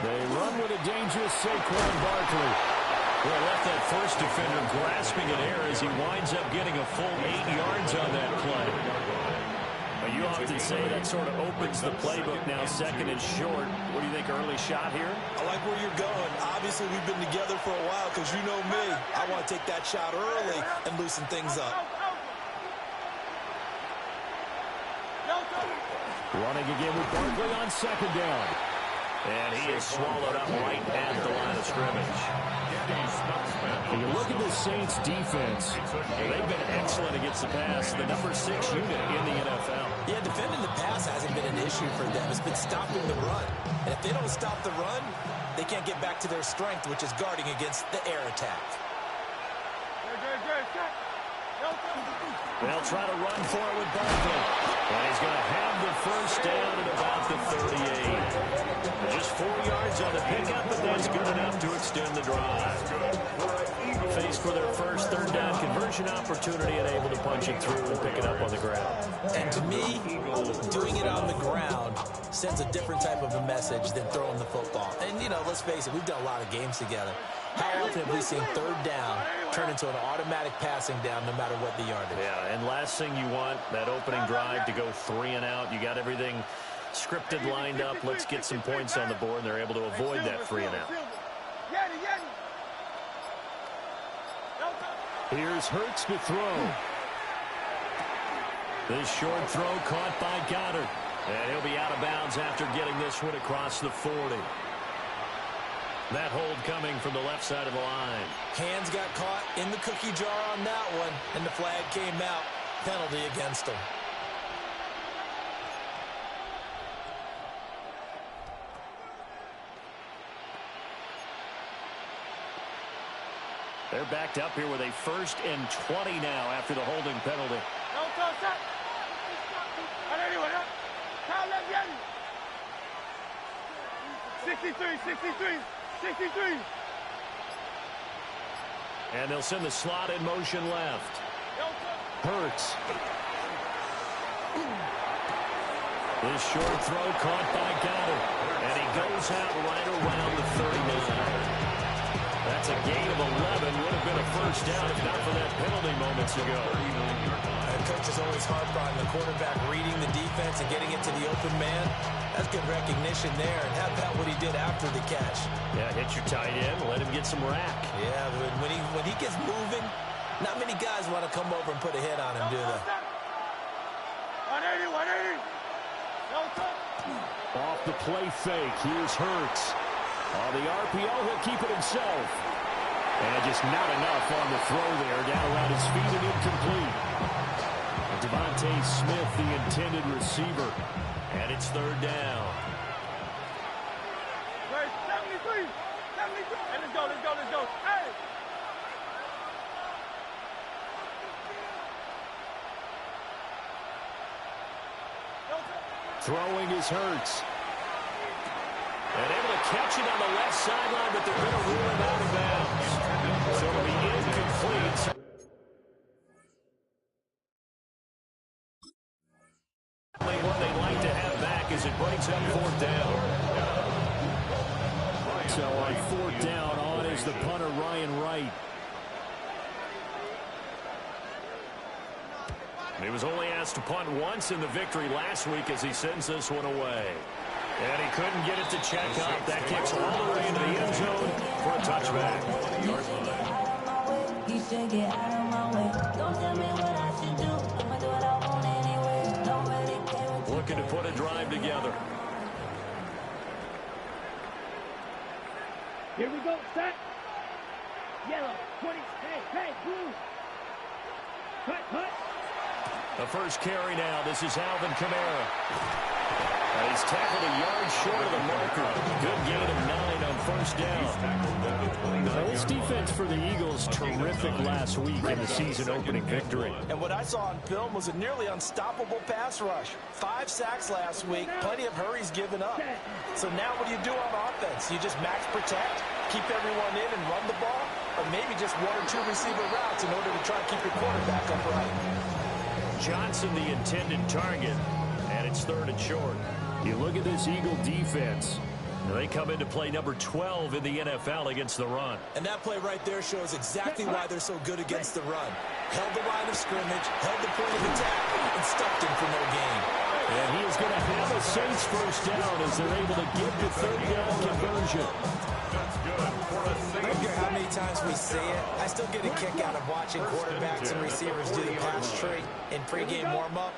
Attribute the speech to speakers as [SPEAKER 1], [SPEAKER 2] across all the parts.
[SPEAKER 1] They run with a dangerous Saquon Barkley. Well, left that first defender grasping at air as he winds up getting a full 8 yards on that play. But you often say that sort of opens the playbook now, second and short. What do you think, early shot here?
[SPEAKER 2] I like where you're going. Obviously, we've been together for a while because you know me. I want to take that shot early and loosen things up.
[SPEAKER 1] Running again with Barkley on second down. And he is swallowed up right at the line of scrimmage. When you look at the Saints' defense, they've been excellent against the pass, the number 6 unit in the NFL.
[SPEAKER 2] Yeah, defending the pass hasn't been an issue for them. It's been stopping the run. And if they don't stop the run, they can't get back to their strength, which is guarding against the air attack.
[SPEAKER 1] They'll try to run for it with Barkley. And he's going to have the first down at about the 38. Just 4 yards on the pickup, but that's good enough to extend the drive. Faced with their first third down conversion opportunity and able to punch it through and pick it up on the ground.
[SPEAKER 2] And to me, doing it on the ground sends a different type of a message than throwing the football. And, you know, let's face it, we've done a lot of games together. How often have we seen third down turn into an automatic passing down no matter what the yardage?
[SPEAKER 1] Yeah, and last thing you want, that opening drive to go 3 and out. You got everything scripted, lined up. Let's get some points on the board, and they're able to avoid that 3 and out. Here's Hurts to throw. This short throw caught by Goddard. And he'll be out of bounds after getting this one across the 40. That hold coming from the left side of the line.
[SPEAKER 2] Hands got caught in the cookie jar on that one, and the flag came out. Penalty against him.
[SPEAKER 1] They're backed up here with a 1st and 20 now after the holding penalty.
[SPEAKER 3] 63.
[SPEAKER 1] And they'll send the slot in motion left. Hurts. This short throw caught by Goddard. And he goes out right around the 39. That's a gain of 11. Would have been a first down if not for that penalty moments ago.
[SPEAKER 2] Coach is always hard on the quarterback reading the defense and getting it to the open man. That's good recognition there. And how about what he did after the catch?
[SPEAKER 1] Yeah, hit your tight end, let him get some rack.
[SPEAKER 2] Yeah, but when he gets moving, not many guys want to come over and put a hit on him, do they?
[SPEAKER 3] 180.
[SPEAKER 1] Off the play fake, here's Hurts. On the RPO, he'll keep it himself. And just not enough on the throw there. Down around his feet and incomplete. Devontae Smith, the intended receiver. And it's third down.
[SPEAKER 3] 73. Hey, let's go. Hey!
[SPEAKER 1] Throwing is Hurts. And able to catch it on the left sideline, but they're going to rule him out of bounds. So it'll be incomplete. What they'd like to have back as it breaks up 4th down. So on 4th down, on is the punter, Ryan Wright. He was only asked to punt once in the victory last week as he sends this one away. And he couldn't get it to check up. That kicks all the way into the end zone for a touchback. Looking to put a drive together.
[SPEAKER 3] Here we go, set. Yellow, 20, hey, blue. Cut.
[SPEAKER 1] The first carry now. This is Alvin Kamara. He's tackled a yard short of the marker. Good gain of 9 on first down. Now, this defense for the Eagles, terrific last week in the season-opening victory.
[SPEAKER 2] And what I saw on film was a nearly unstoppable pass rush. 5 sacks last week, plenty of hurries given up. So now what do you do on offense? You just max protect, keep everyone in and run the ball, or maybe just 1 or 2 receiver routes in order to try to keep your quarterback upright.
[SPEAKER 1] Johnson, the intended target, and it's 3rd and short. You look at this Eagle defense. They come into play number 12 in the NFL against the run.
[SPEAKER 2] And that play right there shows exactly why they're so good against the run. Held the line of scrimmage, held the point of attack, and stuffed him for no gain.
[SPEAKER 1] And he is going to have a Saints first down as they're able to get the 3rd-down conversion.
[SPEAKER 2] I don't care how many times we say it, I still get a kick out of watching quarterbacks and receivers do the pass tree in pregame warm-up.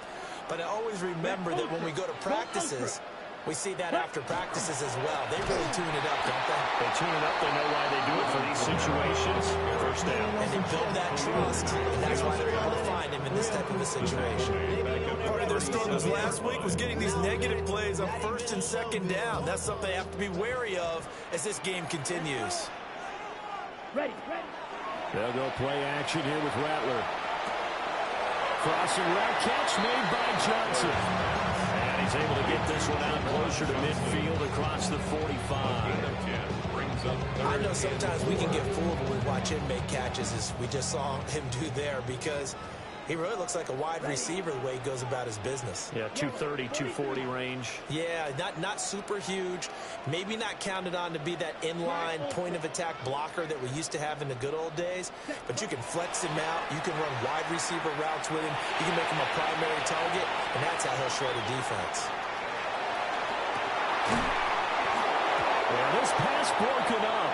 [SPEAKER 2] But I always remember that when we go to practices, we see that after practices as well. They really tune it up, don't they?
[SPEAKER 1] They tune it up. They know why they do it for these situations. First down.
[SPEAKER 2] And they build that trust, and that's why they're able to find him in this type of a situation. Part of their struggles last week was getting these negative plays on 1st and 2nd down. That's something they have to be wary of as this game continues.
[SPEAKER 3] Ready.
[SPEAKER 1] They'll go play action here with Rattler. Crossing route, catch made by Johnson. And he's able to get this one out closer to midfield across the 45.
[SPEAKER 2] I know sometimes we can get fooled when we watch him make catches, as we just saw him do there, because he really looks like a wide receiver the way he goes about his business.
[SPEAKER 1] Yeah, 230, 240 range.
[SPEAKER 2] Yeah, not super huge. Maybe not counted on to be that inline point-of-attack blocker that we used to have in the good old days. But you can flex him out. You can run wide receiver routes with him. You can make him a primary target, and that's how he'll shred a defense.
[SPEAKER 1] And this pass broken up.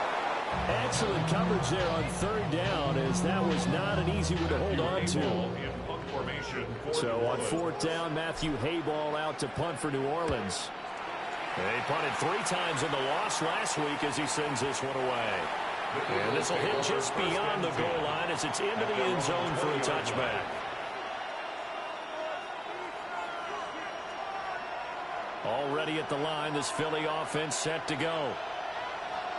[SPEAKER 1] Excellent coverage there on 3rd down, as that was not an easy one to hold on to. So on 4th down, Matthew Hayball out to punt for New Orleans. They punted 3 times in the loss last week as he sends this one away. And this will hit just beyond the goal line as it's into the end zone for a touchback. Already at the line, this Philly offense set to go.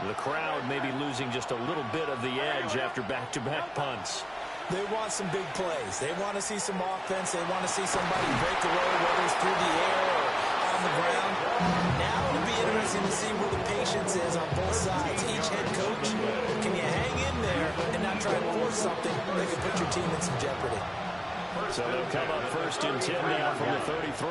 [SPEAKER 1] The crowd may be losing just a little bit of the edge after back-to-back punts.
[SPEAKER 2] They want some big plays. They want to see some offense. They want to see somebody break away, whether it's through the air or on the ground. Now it'll be interesting to see where the patience is on both sides. Each head coach, can you hang in there and not try and force something that could put your team in some jeopardy?
[SPEAKER 1] So they'll come up 1st and 10 now from the 33.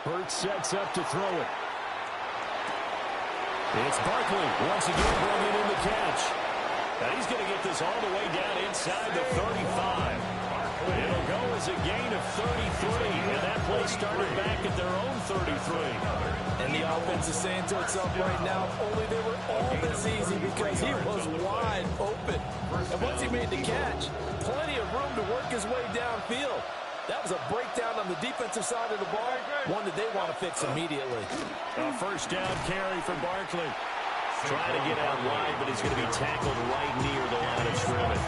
[SPEAKER 1] Burt sets up to throw it. It's Barkley once again bringing in the catch. And he's going to get this all the way down inside the 35. It'll go as a gain of 33, and that play started back at their own 33.
[SPEAKER 2] And the offense is saying to itself right now, if only they were all this easy, because he was wide open. And once he made the catch, plenty of room to work his way downfield. That was a breakdown on the defensive side of the ball, one that they want to fix immediately.
[SPEAKER 1] A 1st down carry for Barkley. Trying to get out wide, but he's going to be tackled right near the line of scrimmage.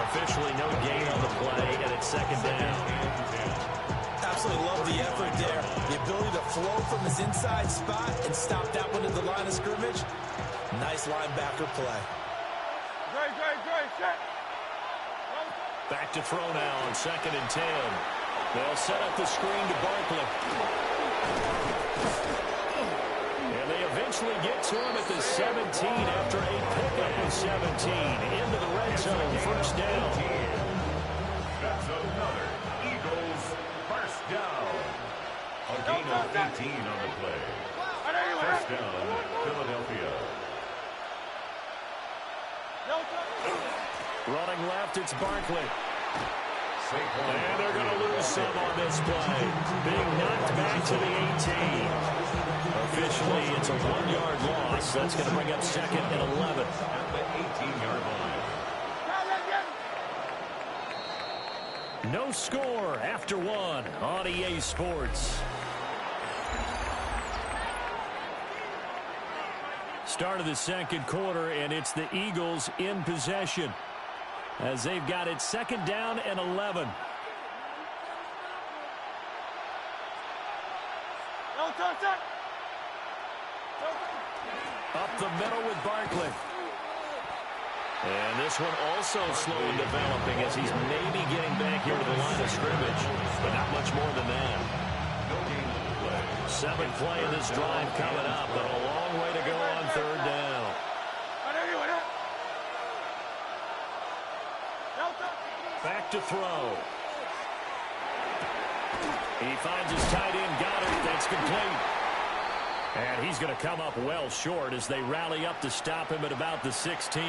[SPEAKER 1] Officially no gain on the play, and it's 2nd down.
[SPEAKER 2] Absolutely love the effort there. The ability to flow from his inside spot and stop that one at the line of scrimmage. Nice linebacker play.
[SPEAKER 3] Check.
[SPEAKER 1] Back to throw now on 2nd and 10. They'll set up the screen to Barkley. And they eventually get to him at the 17 after a pickup of 17. Into the red zone, 1st down.
[SPEAKER 4] That's another Eagles first down. A gain of 18 on the play. 1st down, Philadelphia.
[SPEAKER 1] Running left, it's Barkley. And they're going to lose some on this play. Being knocked back to the 18. Officially, it's a 1-yard loss. That's going to bring up 2nd and 11.
[SPEAKER 4] At the 18-yard line.
[SPEAKER 1] No score after 1 on EA Sports. start of the second quarter, and it's the Eagles in possession as they've got it 2nd down and 11. Up the middle with Barkley. And this one also slow in developing as he's maybe getting back here to the line of scrimmage, but not much more than that. 7th play of this drive coming up, but a long way to go on 3rd down. Back to throw. He finds his tight end, Goddard. That's complete. And he's going to come up well short as they rally up to stop him at about the 16.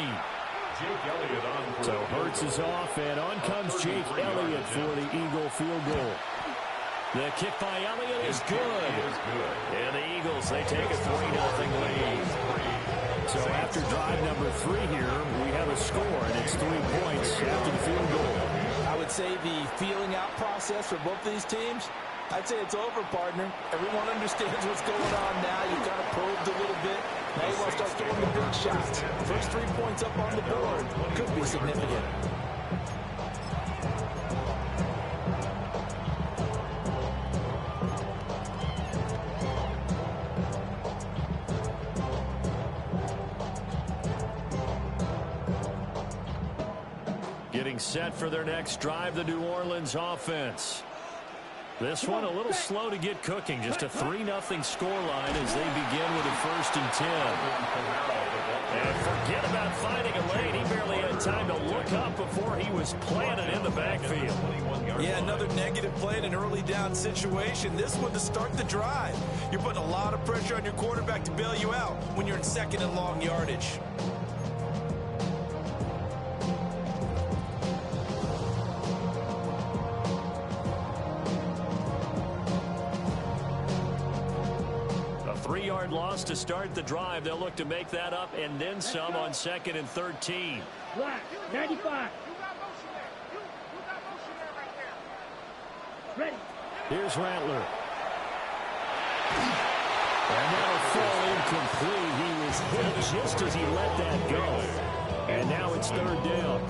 [SPEAKER 1] So Hurts is off, and on comes Jake Elliott for the Eagle field goal. The kick by Elliott is good. And the Eagles, they take a 3-0 lead. So after drive number 3 here, we have a score, and it's 3 points after the field goal.
[SPEAKER 2] I would say the feeling out process for both of these teams, I'd say it's over, partner. Everyone understands what's going on now. You kind of probed a little bit. Now you want to start throwing the big shots. First 3 points up on the board could be significant.
[SPEAKER 1] Getting set for their next drive, the New Orleans offense. This one a little slow to get cooking. Just a 3-0 scoreline as they begin with a 1st and 10. And forget about finding a lane. He barely had time to look up before he was planted in the backfield.
[SPEAKER 2] Yeah, another negative play in an early down situation. This one to start the drive. You're putting a lot of pressure on your quarterback to bail you out when you're in 2nd and long yardage.
[SPEAKER 1] A 3-yard loss to start the drive. They'll look to make that up and then some on 2nd and 13.
[SPEAKER 3] Black, 95. Ready.
[SPEAKER 1] Here's Rattler. And that'll fall incomplete. He was hit just as he let that go. And now it's 3rd down.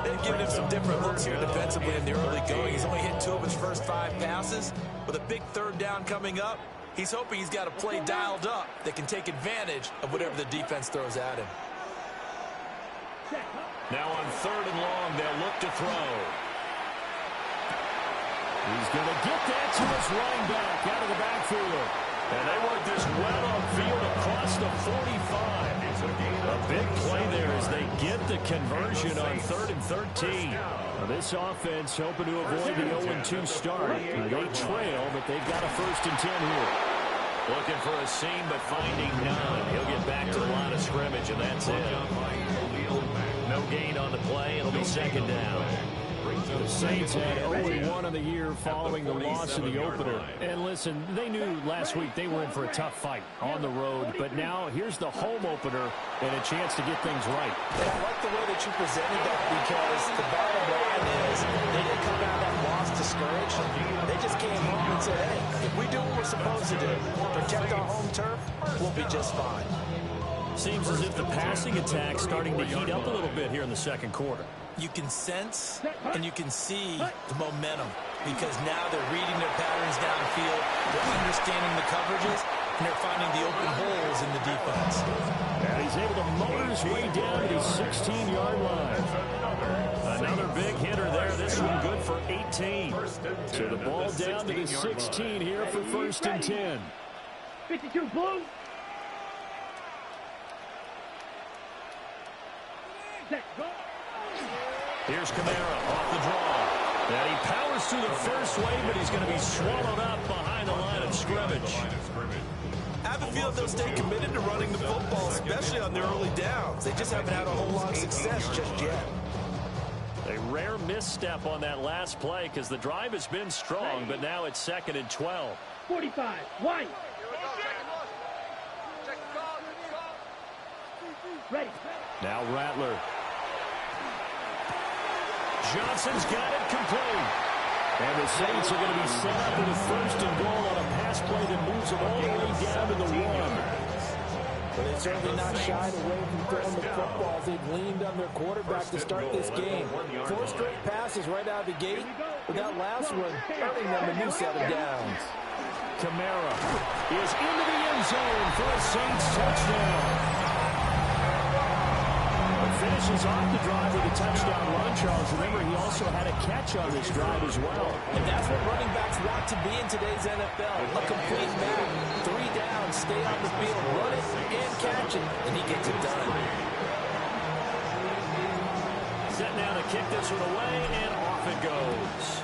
[SPEAKER 2] They've given him some different looks here defensively in the early going. He's only hit 2 of his first 5 passes. With a big 3rd down coming up, he's hoping he's got a play dialed up that can take advantage of whatever the defense throws at him.
[SPEAKER 1] Now on 3rd and long, they'll look to throw. He's going to get that to his running back out of the backfield. And they work this well upfield across the 45. A big play there as they get the conversion on 3rd and 13. Now this offense hoping to avoid the 0-2 start. They trail, but they've got a 1st and 10 here. Looking for a seam, but finding none. He'll get back to the line of scrimmage, and that's it. No gain on the play. It'll be 2nd down. The Saints had 0-1 on the year following the loss in the opener. And listen, they knew last week they were in for a tough fight on the road. But now here's the home opener and a chance to get things right.
[SPEAKER 2] And I like the way that you presented that because the bottom line is they didn't come out of that loss discouraged. They just came home and said, hey, if we do what we're supposed to do, protect our home turf, we'll be just fine.
[SPEAKER 1] Seems as if the passing attack's starting to heat up a little bit here in the second quarter.
[SPEAKER 2] You can sense and you can see the momentum because now they're reading their patterns downfield, they're understanding the coverages, and they're finding the open holes in the defense.
[SPEAKER 1] And he's able to motor his way down to the 16-yard line. Another big hitter there. This one good for 18. So the ball down to the 16 here for 1st and 10.
[SPEAKER 3] 52 blue. Set, go.
[SPEAKER 1] Here's Kamara off the draw. And he powers through the first wave, but he's going to be swallowed up behind the line of scrimmage.
[SPEAKER 2] I have a feeling they'll stay committed to running the football, especially on their early downs. They just haven't had a whole lot of success just yet.
[SPEAKER 1] A rare misstep on that last play because the drive has been strong, but now it's 2nd and 12.
[SPEAKER 3] 45, White. Ready.
[SPEAKER 1] Now Rattler. Johnson's got it complete. And the Saints are going to be set up with a 1st and goal on a pass play that moves them all the way down to the 1.
[SPEAKER 2] Well, they've certainly not shied away from throwing the footballs. They've leaned on their quarterback to start this game. 4 straight passes right out of the gate, with that last one earning them a new 7 downs.
[SPEAKER 1] Kamara is into the end zone for a Saints touchdown. Finishes off the drive with a touchdown run, Charles. Remember, he also had a catch on this drive as well.
[SPEAKER 2] And that's what running backs want to be in today's NFL. A complete map. 3 downs, stay on the field, run it, and catch it, and he gets it done.
[SPEAKER 1] Set now to kick this one away, and off it goes.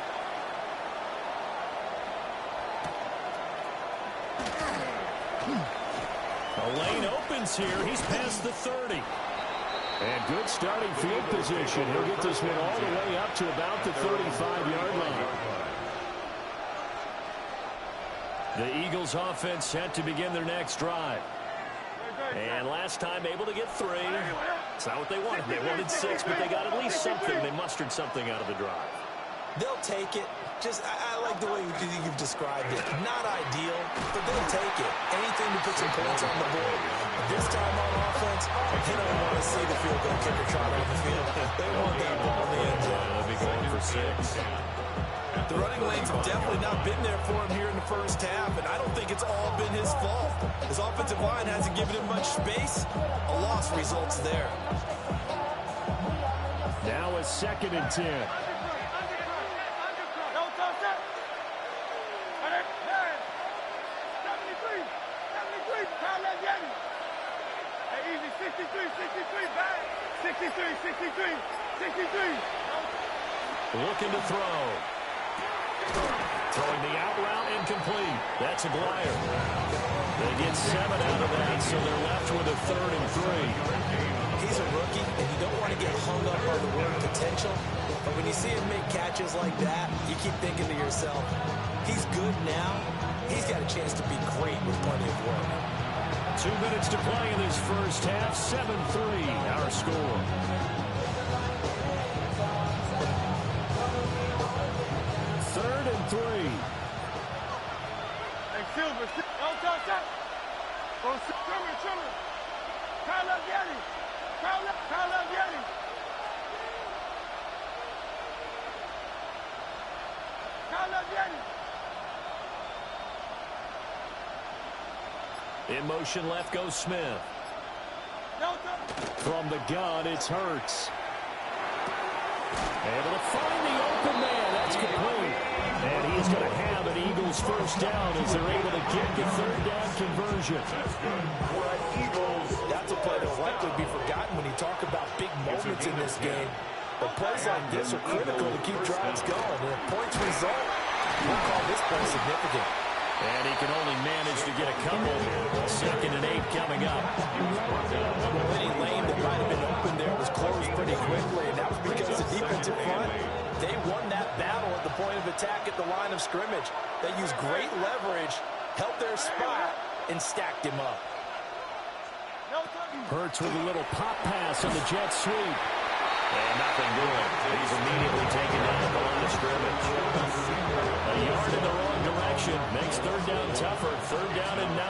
[SPEAKER 1] The lane opens here. He's past the 30. And good starting field position. He'll get this one all the way up to about the 35-yard line. The Eagles offense set to begin their next drive. And last time able to get 3. It's not what they wanted. They wanted 6, but they got at least something. They mustered something out of the drive.
[SPEAKER 2] They'll take it. I like the way you've described it. Not ideal, but they'll take it. Anything to put some points on the board. This time on offense, they don't want to see the field goal kicker trot on the field. They want that ball in the end zone.
[SPEAKER 1] They'll be going for 6.
[SPEAKER 2] The running lanes have definitely not been there for him here in the first half, and I don't think it's all been his fault. His offensive line hasn't given him much space. A loss results there.
[SPEAKER 1] Now a 2nd and 10. Looking to throw. Throwing the out route incomplete. That's a glider. They get 7 out of that, so they're left with a 3rd and 3.
[SPEAKER 2] He's a rookie, and you don't want to get hung up on the word potential. But when you see him make catches like that, you keep thinking to yourself, he's good now. He's got a chance to be great with plenty of work.
[SPEAKER 1] 2 minutes to play in this first half. 7-3, our score. Third and 3.
[SPEAKER 3] Hey, Silver, don't touch that. Go, Trimmer. Kyle up, Yeti. Kyle up, Yeti. Kyle up, Yeti.
[SPEAKER 1] In motion left goes Smith. From the gun, it's Hurts. Able to find the open man. That's complete. And he's going to have an Eagles first down as they're able to get the 3rd down conversion.
[SPEAKER 2] That's a play that will likely be forgotten when you talk about big moments in this game. But plays like this are critical to keep drives going. And if points result, we'll call this play significant.
[SPEAKER 1] And he can only manage to get a couple. 2nd and 8 coming up.
[SPEAKER 2] Any lane that might have been open there was closed pretty quickly, and that was because the defensive front, they won that battle at the point of attack at the line of scrimmage. They used great leverage, held their spot, and stacked him up.
[SPEAKER 1] Hurts with a little pop pass on the jet sweep. And nothing doing. He's immediately taken down at the line of scrimmage. A yard in the wrong direction. Makes 3rd down tougher. 3rd down and 9.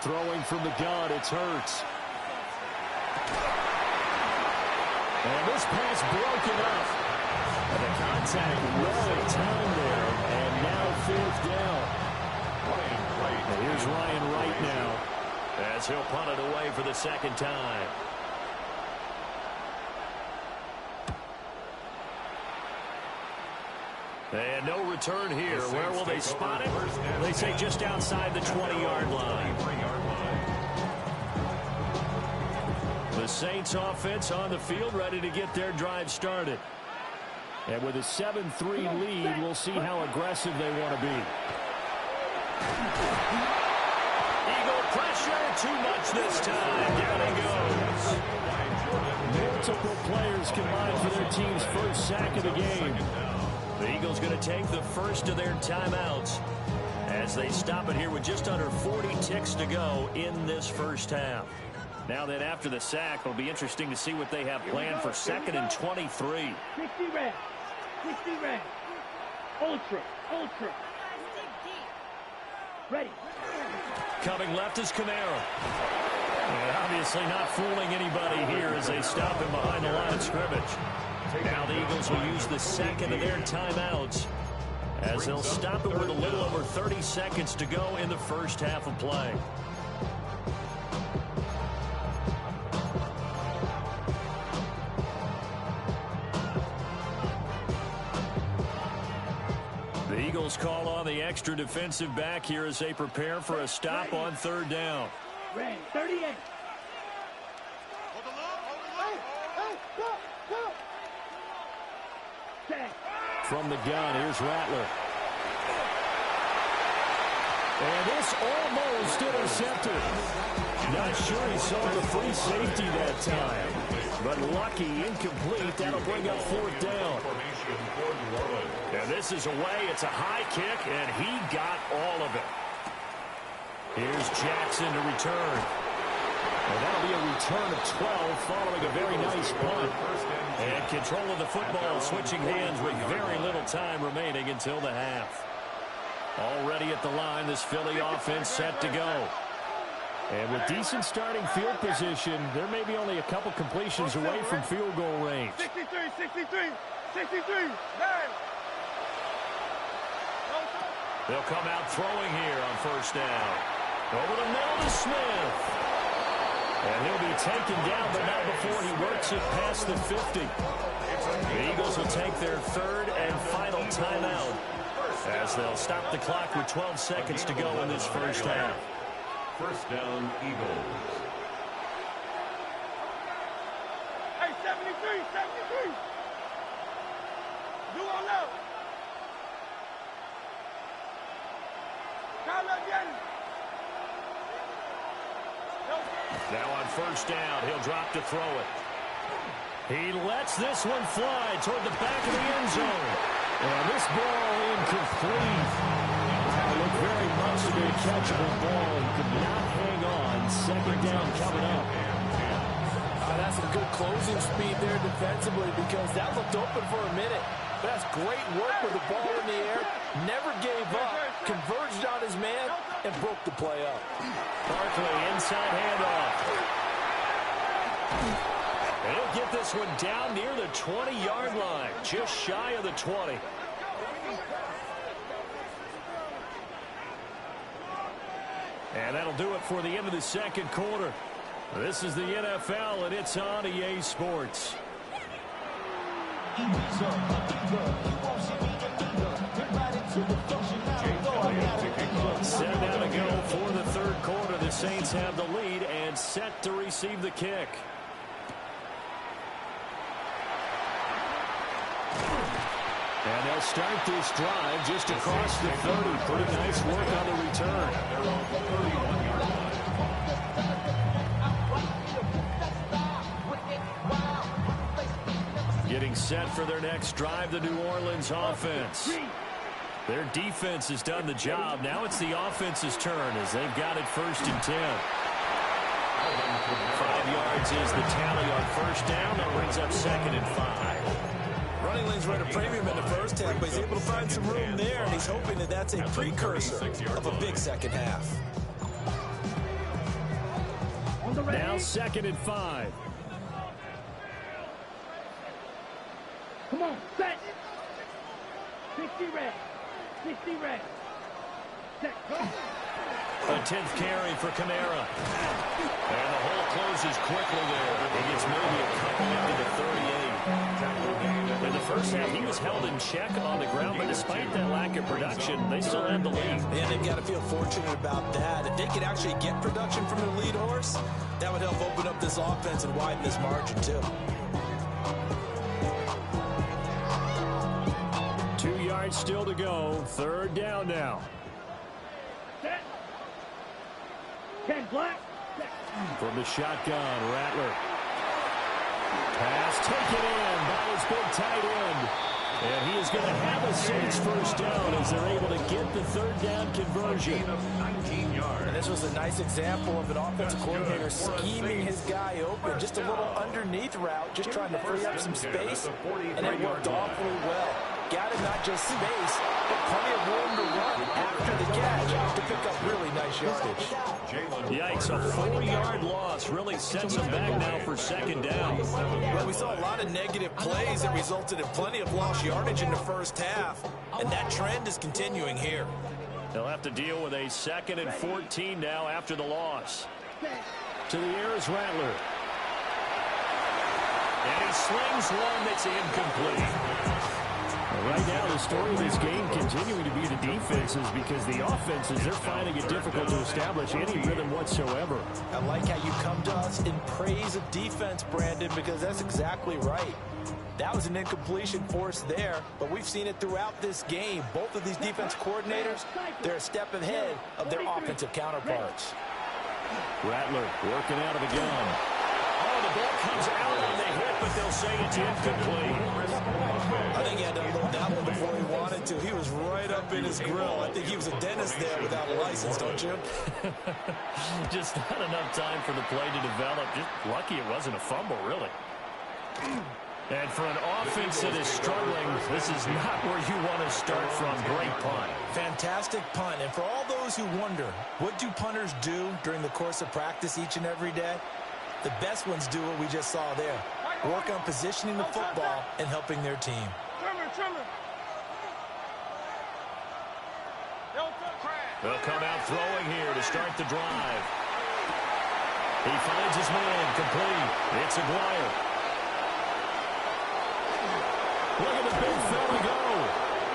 [SPEAKER 1] Throwing from the gun, it's Hurts. And this pass broken up. And the contact well timed there. And now 4th down. And here's Ryan Wright now, as he'll punt it away for the 2nd time. And no return here. Where will they spot it? They say just outside the 20-yard line. The Saints offense on the field, ready to get their drive started. And with a 7-3 lead, we'll see how aggressive they want to be. Eagle pressure, too much this time. Down he goes. Multiple players combined for their team's first sack of the game. The Eagles going to take the first of their timeouts as they stop it here with just under 40 ticks to go in this first half. Now then, after the sack, it'll be interesting to see what they have planned for 2nd and 23.
[SPEAKER 3] 60 red. 60 red. Ultra. Ready.
[SPEAKER 1] Coming left is Kamara. And obviously not fooling anybody here as they stop him behind the line of scrimmage. Now the Eagles will use the second of their timeouts as they'll stop it with a little over 30 seconds to go in the first half of play. The Eagles call on the extra defensive back here as they prepare for a stop on 3rd down.
[SPEAKER 3] Red, 38.
[SPEAKER 1] From the gun, here's Rattler. And this almost intercepted. Not sure he saw the free safety that time. But lucky, incomplete. That'll bring up 4th down. And this is away. It's a high kick, and he got all of it. Here's Jackson to return. And that'll be a return of 12 following a very nice punt. And control of the football switching hands with very little time remaining until the half. Already at the line, this Philly offense set to go. And with decent starting field position, there may be only a couple completions away from field goal range.
[SPEAKER 3] 63.
[SPEAKER 1] They'll come out throwing here on 1st down. Over the middle to Smith. And he'll be taken down, but not before he works it past the 50. The Eagles will take their 3rd and final timeout as they'll stop the clock with 12 seconds to go in this first half.
[SPEAKER 4] 1st down, Eagles.
[SPEAKER 3] Hey, 73. Do on low.
[SPEAKER 1] Now on 1st down, he'll drop to throw it. He lets this one fly toward the back of the end zone. And this ball incomplete. It looked very much to be a catchable ball. He could not hang on. 2nd down coming up.
[SPEAKER 2] That's some good closing speed there defensively because that looked open for a minute. But that's great work with the ball in the air. Never gave up. Converged on his man and broke the play up.
[SPEAKER 1] Barkley inside handoff. And he'll get this one down near the 20-yard line. Just shy of the 20. And that'll do it for the end of the 2nd quarter. This is the NFL, and it's on EA Sports. Set now to go for the 3rd quarter. The Saints have the lead and set to receive the kick. And they'll start this drive just across the 30. Pretty nice work on the return. Getting set for their next drive, the New Orleans offense. Their defense has done the job. Now it's the offense's turn as they've got it 1st and 10. 5 yards is the tally on 1st down. That brings up 2nd and 5.
[SPEAKER 2] Running lanes were at a premium in the first half, but he's able to find some room there, and he's hoping that that's a precursor of a big second half.
[SPEAKER 1] Now 2nd and 5.
[SPEAKER 3] Come on, set. 60 red. 60 red. Set, go.
[SPEAKER 1] A 10th carry for Kamara. And the hole closes quickly there. He gets maybe a couple into the 38. In the first half, he was held in check on the ground, but despite that lack of production, they still have the lead.
[SPEAKER 2] And they've got to feel fortunate about that. If they could actually get production from the lead horse, that would help open up this offense and widen this margin, too.
[SPEAKER 1] 2 yards still to go. 3rd down now.
[SPEAKER 3] Set. 10 black. Set.
[SPEAKER 1] From the shotgun, Rattler. Pass taken in by his big tight end. And he is going to have a Saints first down as they're able to get the third down conversion.
[SPEAKER 2] And this was a nice example of an offensive coordinator scheming his guy open. Just a little underneath route, just trying to free up some space, and it worked awfully well. Got him not just space, but plenty of room to run after the catch to pick up really nice yardage.
[SPEAKER 1] Yikes, a 4-yard loss really sets him back now for second down.
[SPEAKER 2] Well, we saw a lot of negative plays that resulted in plenty of lost yardage in the first half, and that trend is continuing here.
[SPEAKER 1] They'll have to deal with a 2nd and 14 now after the loss. To the air is Rattler. And he slings one that's incomplete. Right now, the story of this game continuing to be the defenses because the offenses, they're finding it difficult to establish any rhythm whatsoever.
[SPEAKER 2] I like how you come to us in praise of defense, Brandon, because that's exactly right. That was an incompletion forced there, but we've seen it throughout this game. Both of these defense coordinators, they're a step ahead of their offensive counterparts.
[SPEAKER 1] Rattler working out of the gun. Oh, the ball comes out on the hit, but they'll say it's incomplete.
[SPEAKER 2] I think he had to unload that one before he wanted to. He was right up in his grill. I think he was a dentist there without a license, don't you?
[SPEAKER 1] Just not enough time for the play to develop. Just lucky it wasn't a fumble, really. And for an offense that is struggling, this is not where you want to start from. Great punt.
[SPEAKER 2] Fantastic punt. And for all those who wonder, what do punters do during the course of practice each and every day? The best ones do what we just saw there. Work on positioning the football and helping their team.
[SPEAKER 1] They'll come out throwing here to start the drive. He finds his man, complete. It's Aguirre. Look at the big fella go.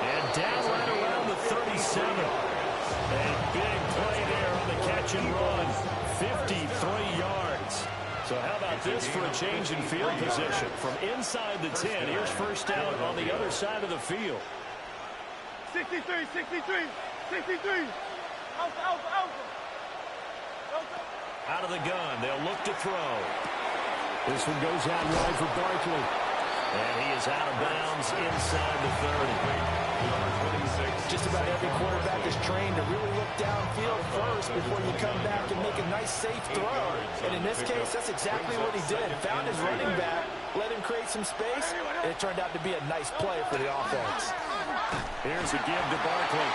[SPEAKER 1] And down right around the 37. A big play there on the catch and run. 53 yards. So how about this for a change in field position? From inside the 10, here's first down on the other side of the field.
[SPEAKER 3] 63, 63, 63.
[SPEAKER 1] Out of the gun, they'll look to throw. This one goes out wide for Barkley. And he is out of bounds inside the 30.
[SPEAKER 2] Just about every quarterback is trained to really look downfield first before you come back and make a nice, safe throw. And in this case, that's exactly what he did. Found his running back, let him create some space, and it turned out to be a nice play for the offense.
[SPEAKER 1] Here's a give to Barkley.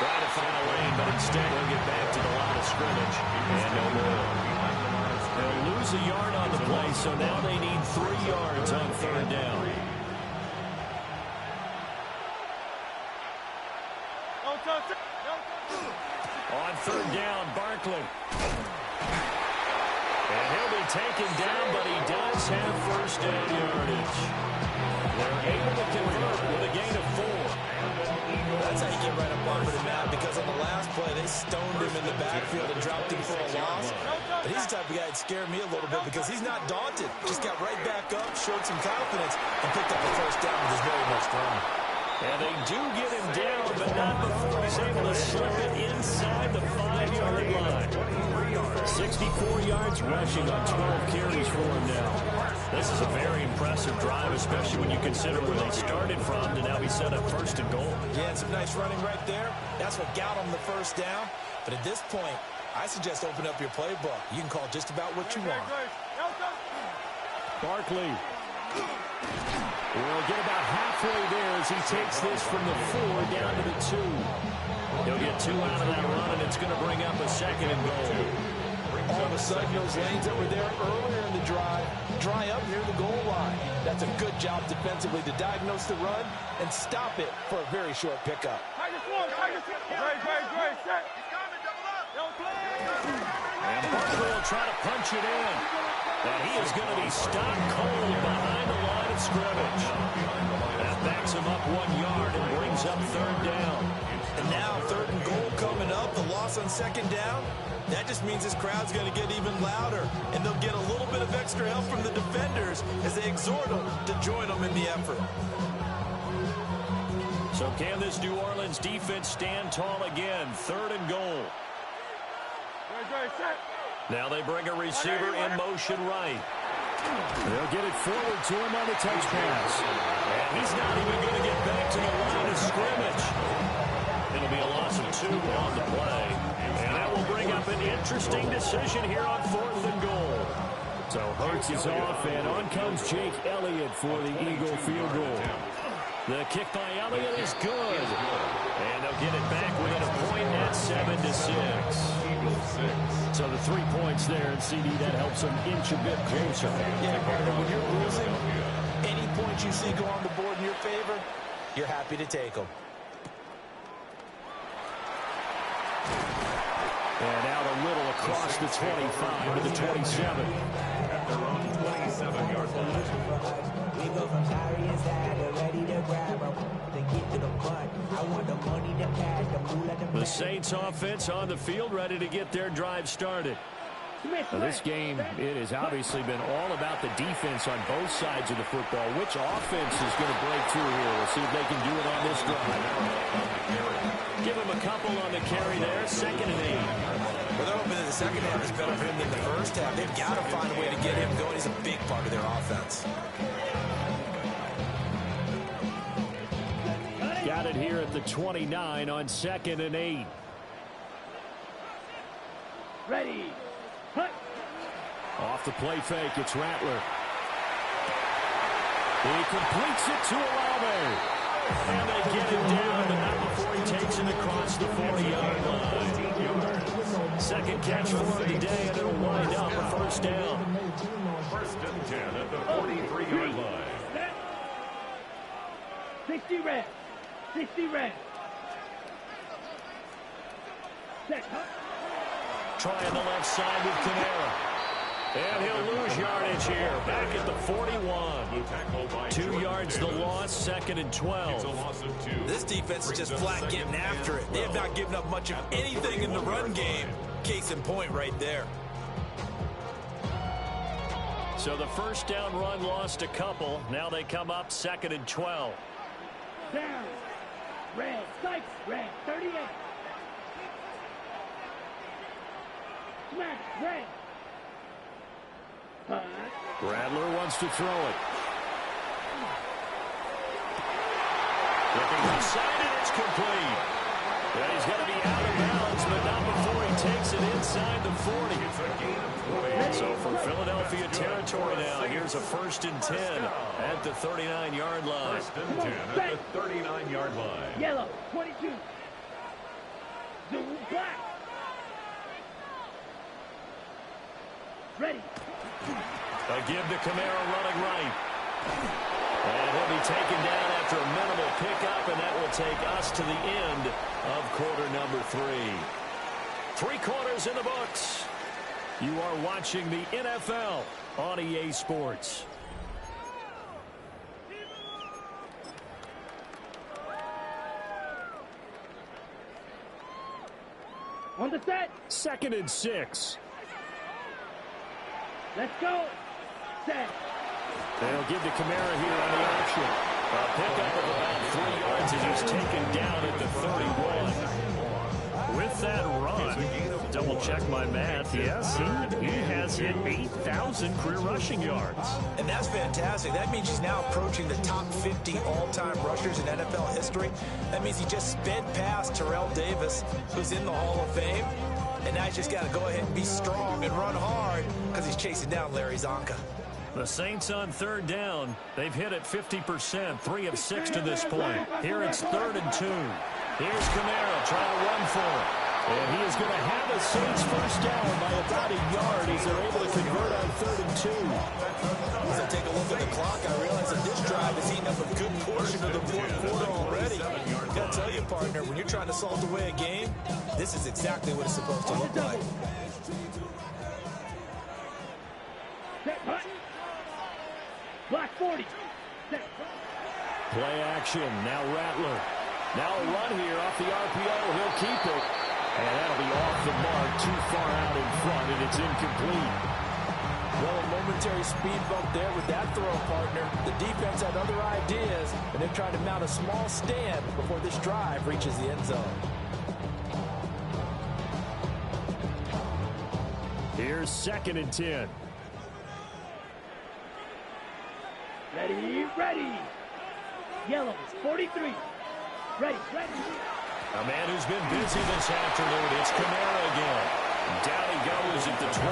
[SPEAKER 1] Trying to find a lane, but instead he'll get back to the line of scrimmage. And no more. They'll lose a yard on the play, so now they need 3 yards on third down. On third down, Barkley. And he'll be taken down, but he does have first down yardage. They're able to convert with a gain of 4.
[SPEAKER 2] That's how you get right up over the map, because on the last play, they stoned him in the backfield and dropped him for a loss. But he's the type of guy that scared me a little bit because he's not daunted. Just got right back up, showed some confidence, and picked up a first down with his very next run.
[SPEAKER 1] And they do get him down, but not before he's able to slip it inside the 5-yard line. 64 yards rushing on 12 carries for him now. This is a very impressive drive, especially when you consider where they started from to now be set up first and goal.
[SPEAKER 2] Yeah, and some nice running right there. That's what got him the first down. But at this point, I suggest open up your playbook. You can call just about what you want.
[SPEAKER 1] Barkley will get about halfway there as he takes this from the 4 down to the 2. He'll get 2 out of that run, and it's going to bring up a second and goal.
[SPEAKER 2] All of a sudden, those lanes that were there earlier in the drive dry up near the goal line. That's a good job defensively to diagnose the run and stop it for a very short pickup.
[SPEAKER 1] And Barkley will try to punch it in. And he is going to be stopped cold behind the line of scrimmage. That backs him up 1 yard and brings up third down.
[SPEAKER 2] And now third and goal coming up. The loss on second down. That just means this crowd's going to get even louder. And they'll get a little bit of extra help from the defenders as they exhort them to join them in the effort.
[SPEAKER 1] So can this New Orleans defense stand tall again? Third and goal. Now they bring a receiver in motion right. They'll get it forward to him on the touch pass. And he's not even going to get back to the line of scrimmage. It'll be a loss of 2 on the play. And that will bring up an interesting decision here on 4th and goal. So Hurts is off, and on comes Jake Elliott for the Eagle field goal. The kick by Elliott is good. And they'll get it back within a point at 7-6. So the 3 points there, and CD, that helps them inch a bit closer.
[SPEAKER 2] Yeah, partner, when you're losing, any points you see go on the board in your favor, you're happy to take them.
[SPEAKER 1] And out a little across the 25 to the 27.
[SPEAKER 4] At their own 27-yard line.
[SPEAKER 5] We go from sorry inside to ready to grab them. To get to the front, I want the money, the cash, the moolah, the
[SPEAKER 1] The Saints offense on the field, ready to get their drive started. Now, this game, it has obviously been all about the defense on both sides of the football. Which offense is going to break through here? We'll see if they can do it on this drive. Give him a couple on the carry there, 2nd and 8.
[SPEAKER 2] Well, they're hoping that the second half is better for him than the first half. They've got to find a way to get him going. He's a big part of their offense.
[SPEAKER 1] Got it here at the 29 on 2nd and 8.
[SPEAKER 3] Ready. Hut.
[SPEAKER 1] Off the play fake, it's Rattler. He completes it to Olave. And they get him down, but not before he takes it across the 40-yard line. Second catch for him today, and it'll wind up a first down.
[SPEAKER 4] 1st and 10 at the 43-yard line.
[SPEAKER 3] 60 red. 60 red. Set.
[SPEAKER 1] Trying the left side with Kamara. And he'll lose yardage here. Back at the 41. 2 yards the loss, 2nd and 12.
[SPEAKER 4] It's a loss of 2.
[SPEAKER 2] This defense is just flat getting after it. They have not given up much of anything in the run game. Case in point right there.
[SPEAKER 1] So the first down run lost a couple. Now they come up 2nd and 12.
[SPEAKER 3] Down. Red. Sykes. Red. 38. Smack. Red.
[SPEAKER 1] Rattler wants to throw it. Looking inside, and it's complete. And he's going to be out of bounds, but not before he takes it inside the 40. So from Philadelphia territory now, here's a 1st and 10 at the 39-yard line.
[SPEAKER 4] 1st and 10 at the 39-yard line.
[SPEAKER 3] Yellow. 22. Zoom. Black. Ready.
[SPEAKER 1] A give to Kamara running right. And he'll be taken down after a minimal pickup, and that will take us to the end of quarter number 3. 3 quarters in the books. You are watching the NFL on EA Sports.
[SPEAKER 3] On the set.
[SPEAKER 1] 2nd and 6.
[SPEAKER 3] Let's go. Set.
[SPEAKER 1] They'll give to Kamara here on the option. A pickup of about 3 yards as he's taken down at the 31. With that run, double check my math. Yes, he has hit 8,000 career rushing yards.
[SPEAKER 2] And that's fantastic. That means he's now approaching the top 50 all-time rushers in NFL history. That means he just sped past Terrell Davis, who's in the Hall of Fame. And now he's just got to go ahead and be strong and run hard because he's chasing down Larry Zonka.
[SPEAKER 1] The Saints on 3rd down. They've hit it 50%, 3 of 6 to this point. Here it's 3rd and 2. Here's Kamara trying to run for it. And he is going to have the Saints first down by about a yard as they're able to convert on 3rd and 2.
[SPEAKER 2] As I take a look at the clock, I realize that this drive has eaten up a good portion of the 4th quarter already. I got to tell you, partner, when you're trying to salt away a game, this is exactly what it's supposed to look like.
[SPEAKER 3] Set. Hut. Black 40. Set.
[SPEAKER 1] Play action. Now Rattler. Now a run here off the RPO. He'll keep it. And that'll be off the mark, too far out in front, and it's incomplete.
[SPEAKER 2] Well, a momentary speed bump there with that throw, partner. The defense had other ideas, and they're trying to mount a small stand before this drive reaches the end zone.
[SPEAKER 1] Here's 2nd and 10.
[SPEAKER 3] Ready. Yellow, 43. Ready.
[SPEAKER 1] A man who's been busy this afternoon. It's Kamara again. Down he goes at the 23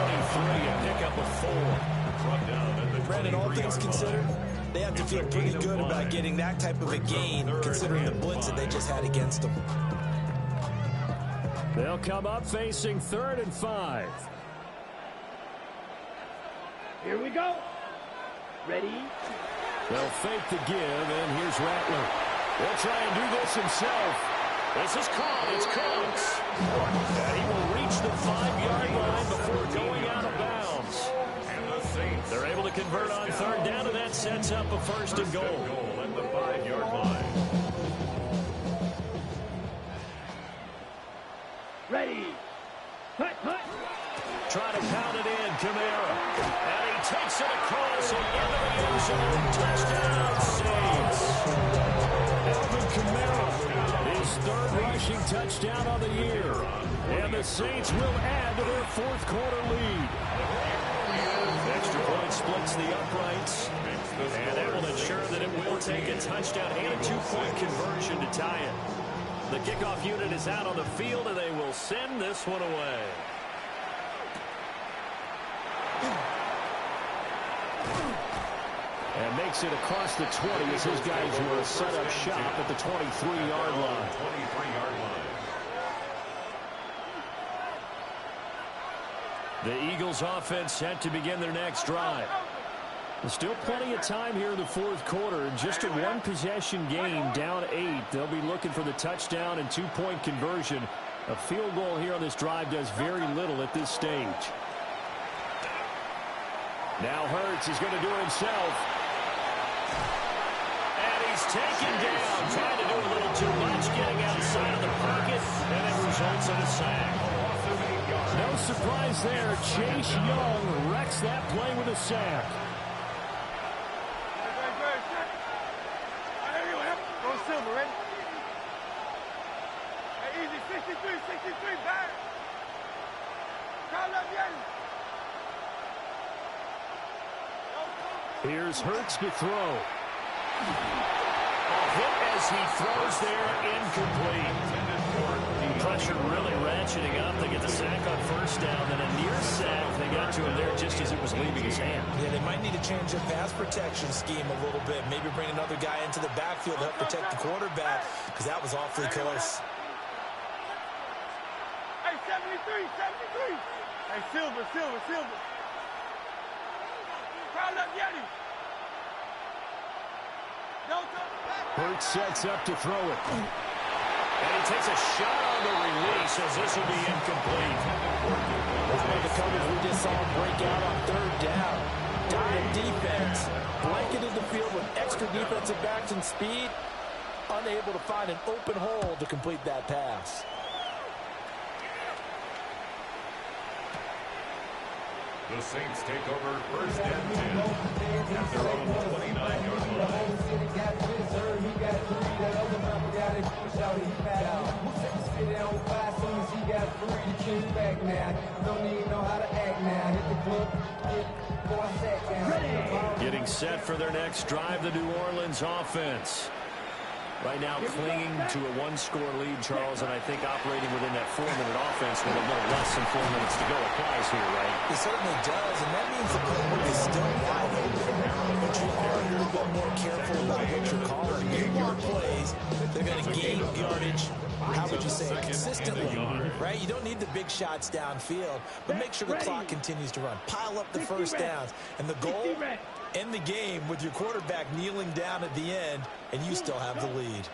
[SPEAKER 1] and pick up a 4.
[SPEAKER 2] Brandon, all things considered, they have to feel pretty good about getting that type of a gain, considering the blitz that they just had against them.
[SPEAKER 1] They'll come up facing 3rd and 5.
[SPEAKER 3] Here we go. Ready.
[SPEAKER 1] They'll fake the give, and here's Rattler. He'll try and do this himself. This is caught. It's Cox. And he will reach the 5-yard line before going out of bounds. They're able to convert on 3rd down, and that sets up a 1st and goal.
[SPEAKER 4] At the 5-yard line.
[SPEAKER 3] Ready. Hut.
[SPEAKER 1] Try to pound it in, Kamara. And he takes it across and into the end zone. Touchdown, Saints. Alvin Kamara, his 3rd rushing touchdown of the year. And the Saints will add to their 4th quarter lead. Extra point splits the uprights. And that will ensure that it will take a touchdown and a 2-point conversion to tie it. The kickoff unit is out on the field, and they will send this one away. And makes it across the 20 as his guys will set up shop at the 23-yard line.
[SPEAKER 4] 23-yard line.
[SPEAKER 1] The Eagles offense set to begin their next drive. There's still plenty of time here in the 4th quarter. Just a 1-possession game, down 8. They'll be looking for the touchdown and 2-point conversion. A field goal here on this drive does very little at this stage. Now Hurts is going to do it himself. And he's taken down, trying to do a little too much, getting outside of the pocket, and it results in a sack. No surprise there. Chase Young wrecks that play with a sack.
[SPEAKER 3] Go Silver, ready? Hey, easy, 63, back. Call up, Yanni.
[SPEAKER 1] Here's Hurts to throw. A hit as he throws there, incomplete. Pressure really ratcheting up. They get the sack on 1st down, then a near sack. They got to him there just as it was leaving his hand.
[SPEAKER 2] Yeah, they might need to change their pass protection scheme a little bit. Maybe bring another guy into the backfield to help protect the quarterback, because that was awfully close.
[SPEAKER 3] Hey, 73. Hey, Silver. Call up, Yanni.
[SPEAKER 1] Hurts sets up to throw it. And he takes a shot on the release as this will be incomplete.
[SPEAKER 2] That's one of the coverage we just saw break out on 3rd down. Dime defense, blanketed the field with extra defensive backs and speed, unable to find an open hole to complete that pass.
[SPEAKER 4] The Saints take over 1st and 10 at their own 29-yard line.
[SPEAKER 1] Getting set for their next drive, the New Orleans offense. Right now clinging to a 1-score lead, Charles, and I think operating within that 4-minute offense with a little less than 4 minutes to go applies here, right?
[SPEAKER 2] It certainly does, and that means the playbook is still wide open. But you are a little bit more careful about what you're calling. You want plays, they're going to gain yardage, how would you say it, consistently, right? You don't need the big shots downfield, but make sure the clock continues to run. Pile up the 1st downs, and the goal, end the game with your quarterback kneeling down at the end, and you still have the lead.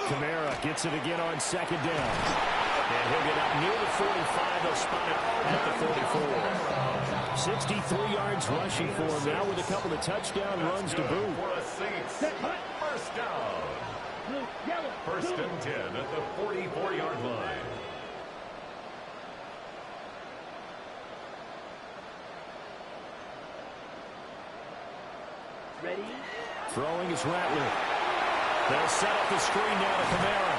[SPEAKER 1] Kamara gets it again on 2nd down. And he'll get up near the 45. They'll spot it at the 44. 63 yards rushing for him now with a couple of touchdown runs to boot.
[SPEAKER 4] First down. 1st and 10 at the 44-yard line.
[SPEAKER 3] Ready?
[SPEAKER 1] Throwing is Rattler. They'll set up the screen now to Kamara.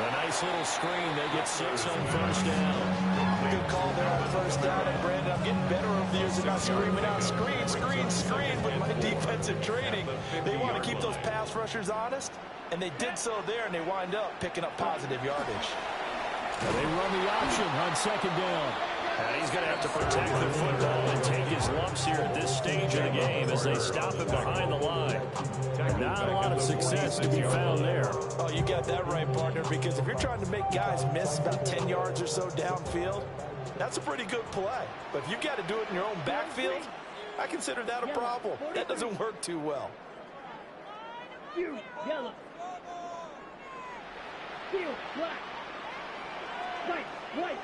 [SPEAKER 1] A nice little screen. They get 6 on first down.
[SPEAKER 2] Good call there on first down. And, Brandon, I'm getting better over the years and not screaming out, screen, screen, screen with my defensive training. They want to keep those pass rushers honest, and they did so there, and they wind up picking up positive yardage.
[SPEAKER 1] They run the option on second down. And he's going to have to protect the football and take his lumps here at this stage of the game as they stop him behind the line. Not a lot of success to be found there.
[SPEAKER 2] Oh, you got that right, partner, because if you're trying to make guys miss about 10 yards or so downfield, that's a pretty good play. But if you've got to do it in your own backfield, I consider that a problem. That doesn't work too well.
[SPEAKER 3] Yellow. Field, black. White, white.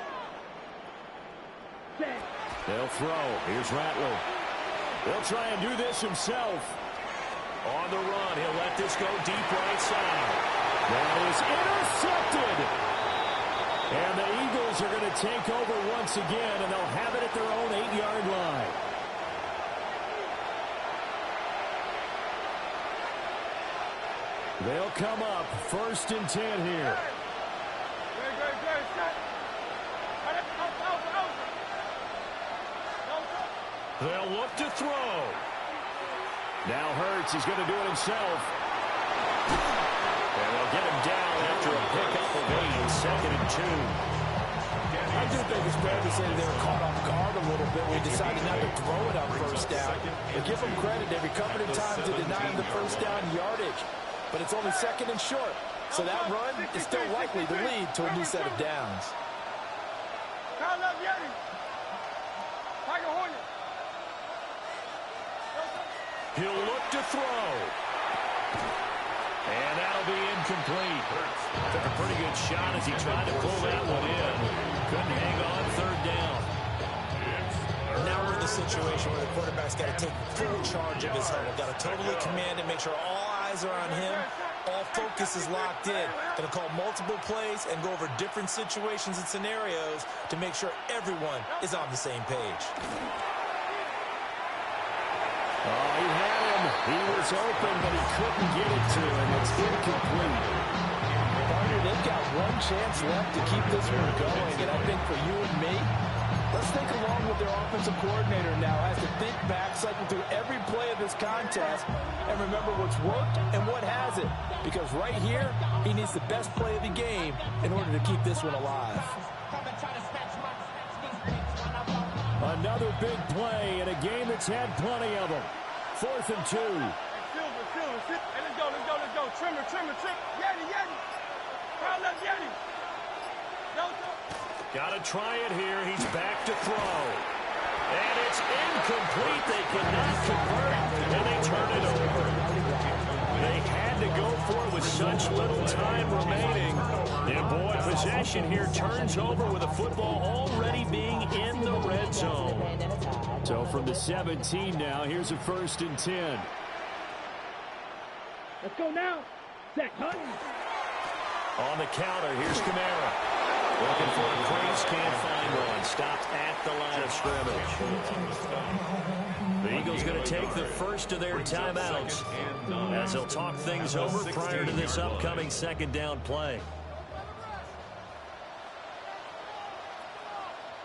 [SPEAKER 1] They'll throw. Here's Rattler. He'll try and do this himself. On the run, he'll let this go deep right side. That is intercepted. And the Eagles are going to take over once again, and they'll have it at their own 8-yard line. They'll come up 1st and 10 here. They'll look to throw. Now Hurts is going to do it himself. And they'll get him down after a pickup of 8, 2nd and 2.
[SPEAKER 2] I do think it's fair to say they were caught off guard a little bit. We decided not to throw it on first down. But give them credit. They recovered in time to deny him the first down yardage. But it's only 2nd and short. So that run is still likely to lead to a new set of downs.
[SPEAKER 1] He'll look to throw. And that'll be incomplete. Took a pretty good shot as he tried to pull that one in. Couldn't hang on 3rd down.
[SPEAKER 2] Now we're in the situation where the quarterback's got to take full charge of his huddle. Got to totally command and make sure all eyes are on him. All focus is locked in. Going to call multiple plays and go over different situations and scenarios to make sure everyone is on the same page.
[SPEAKER 1] Oh, he had him. He was open, but he couldn't get it to him. It's incomplete.
[SPEAKER 2] Partner, they've got one chance left to keep this one going. And I think for you and me, let's think along with their offensive coordinator now as to think back, cycle through every play of this contest, and remember what's worked and what hasn't. Because right here, he needs the best play of the game in order to keep this one alive.
[SPEAKER 1] Another big play in a game that's had plenty of them. 4th and 2.
[SPEAKER 3] Hey, let's go. Trimmer. Yeti. Foul up, Yeti.
[SPEAKER 1] Got to try it here. He's back to throw. And it's incomplete. They cannot convert, and they turn it over. They had to go for it with such little time remaining. And boy, possession here turns over with the football already being in the red zone. So from the 17 now, here's a 1st and 10.
[SPEAKER 3] Let's go now. Zach Hutton.
[SPEAKER 1] On the counter, here's Kamara. Looking for a crease, can't find one. Stopped at the line of scrimmage. The Eagles going to take the first of their timeouts as they'll talk things over prior to this upcoming 2nd down play.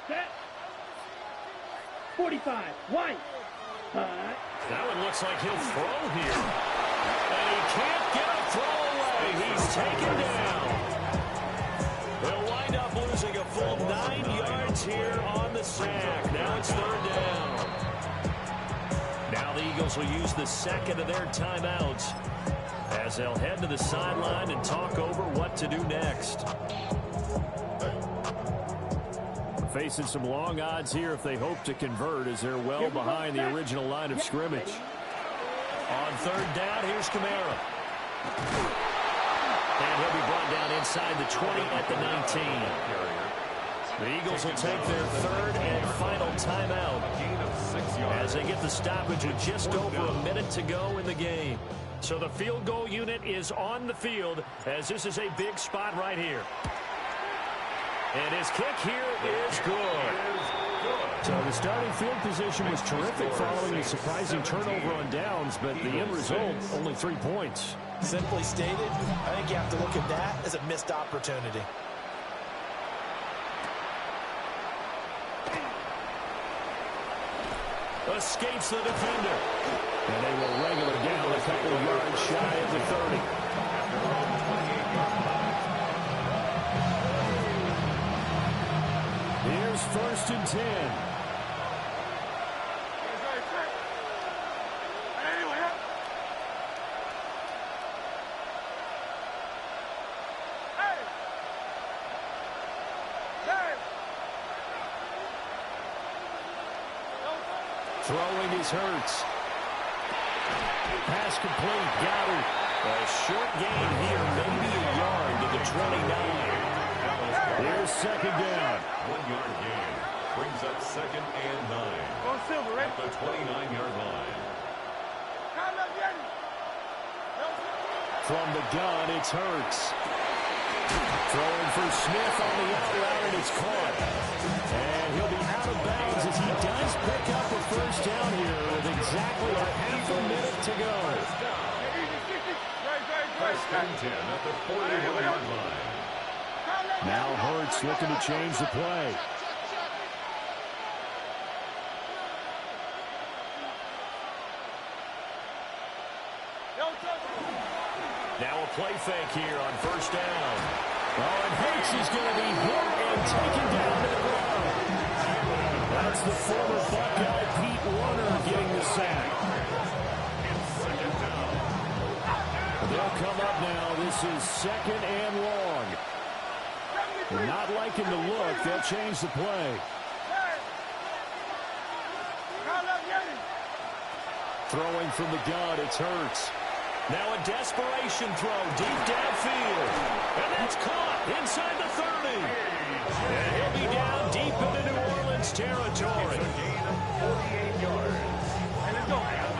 [SPEAKER 3] Set. 45. White.
[SPEAKER 1] That one looks like he'll throw here. And he can't get a throw away. He's taken down. They'll wind up losing a full 9 yards here on the sack. Now it's 3rd down. Now the Eagles will use the 2nd of their timeouts as they'll head to the sideline and talk over what to do next. Facing some long odds here if they hope to convert as they're well behind the original line of scrimmage. On 3rd down, here's Kamara. And he'll be brought down inside the 20 at the 19. The Eagles will take their 3rd and final timeout as they get the stoppage with just over a minute to go in the game. So the field goal unit is on the field as this is a big spot right here. And his kick here is good. So the starting field position was terrific following the surprising turnover on downs, but the end result, only 3 points.
[SPEAKER 2] Simply stated, I think you have to look at that as a missed opportunity.
[SPEAKER 1] Escapes the defender. And they will wrangle it down a couple of yards shy of the 30. Here's 1st and 10. Throwing is Hurts. Pass complete. Got it. A short gain here, maybe a yard to the 29. Here's 2nd down.
[SPEAKER 4] 1 yard gain. Brings up 2nd and 9. At the 29-yard line.
[SPEAKER 1] From the gun, it's Hurts. Throwing for Smith on the out route, and it's caught. And he'll be out of bounds as he does pick up a 1st down here with exactly a half a minute to go.
[SPEAKER 4] 1st and 10 at the 41-yard line.
[SPEAKER 1] Now Hurts looking to change the play. Now a play fake here on 1st down. Oh, and Hurts is going to be hit and taken down to the ground. That's the former Buckeye Pete Warner getting the sack. They'll come up now. This is 2nd and long. They're not liking the look. They'll change the play. Throwing from the gun, it's Hurts. Now a desperation throw deep downfield. And that's caught inside the 30. And he'll be down deep into New Orleans territory.
[SPEAKER 4] It's a gain of 48 yards. And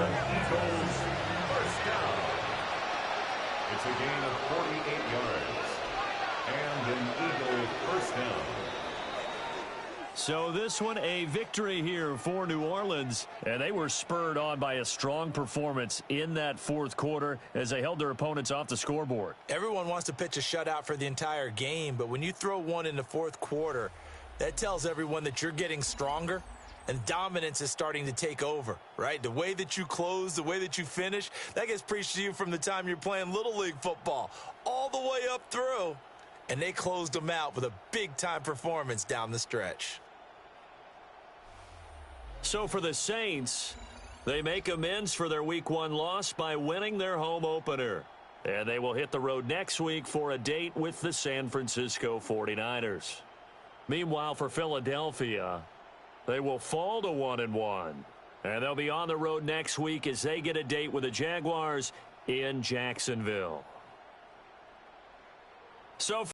[SPEAKER 4] the Eagles 1st down. It's a gain of 48 yards. And an Eagle 1st down.
[SPEAKER 1] So this one a victory here for New Orleans, and they were spurred on by a strong performance in that 4th quarter as they held their opponents off the scoreboard.
[SPEAKER 2] Everyone wants to pitch a shutout for the entire game, but when you throw one in the 4th quarter, that tells everyone that you're getting stronger and dominance is starting to take over, right? The way that you close, the way that you finish, that gets preached to you from the time you're playing Little League football all the way up through, and they closed them out with a big-time performance down the stretch.
[SPEAKER 1] So for the Saints, they make amends for their Week 1 loss by winning their home opener. And they will hit the road next week for a date with the San Francisco 49ers. Meanwhile, for Philadelphia, they will fall to 1-1. And they'll be on the road next week as they get a date with the Jaguars in Jacksonville. So